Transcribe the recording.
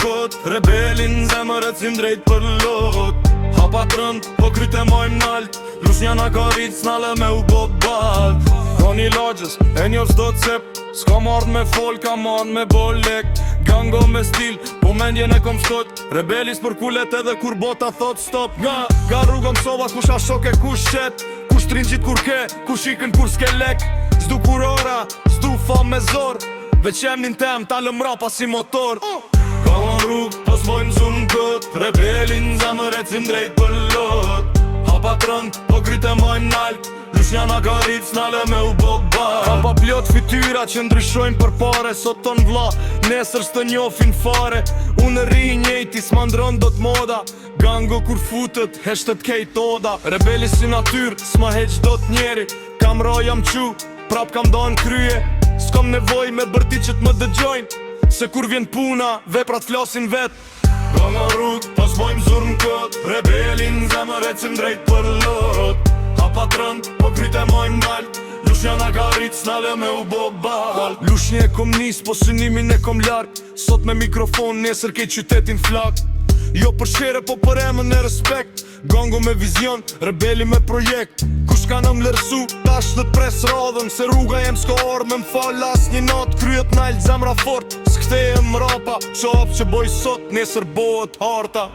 kot, rebelin zemër e cim drejt për lot. Hapa trënd, po kryte mojmë nalt, lusnja na ka rrit s'nale me u bo balt. Koni lagjës, e njës do t'cep, s'ka mard me fol, ka mard me bo lek. Gango me stil, po mendjen e kom shtot, rebelis për kulet edhe kur bota thot stop. Nga rrugom sova kush a shok e kush shet, kush trinqit kur ke, kush ikën kur s'ke lek. S'du kur ora, s'du fa me zor, veç emnin tem ta lëmra pa si motor. Ka on rrug, po s'vojnë zunë kët, rebelin zemër e cim drejt për lot. Hapa trënd, po kryte mojnë nalt, lushnja na ka rrit s'nale me u bo balt. Ka pa plot fytyra që ndryshojnë për pare, sot ton vlla, nesër s'të njofin fare. Unë rri njejti s'ma ndron do t'moda, gango kur futët, heshtet kejt oda. Rebeli si natyr, s'ma heq do t'njeri, kam ro jam qu, prap kam do në krye. S'kom nevoj me bërti që t'më dëgjojnë, se kur vjen puna, veprat flasin vet. Ka nga rrug, pas bojmë zurë në kët, rebelin zemër e cim drejt për lot. Hapa trënd, po kryte mojmë nalt, lushnja na ka rrit s'nale me u bo balt. Lushnje e kom nis, po synimin e kom larg, sot me mikrofon nesër kej qytetin flak. Jo për shere, po për emën e respekt, gango me vizion, rebeli me projekt. Kush ka në mlerësu, tash dhe t'pres radhën, se rruga jem s'ka orë me m'fall as një natë. Kryet nalt zemra fort, s'kthejem rapa, qop që boj sot, nesër bohet harta.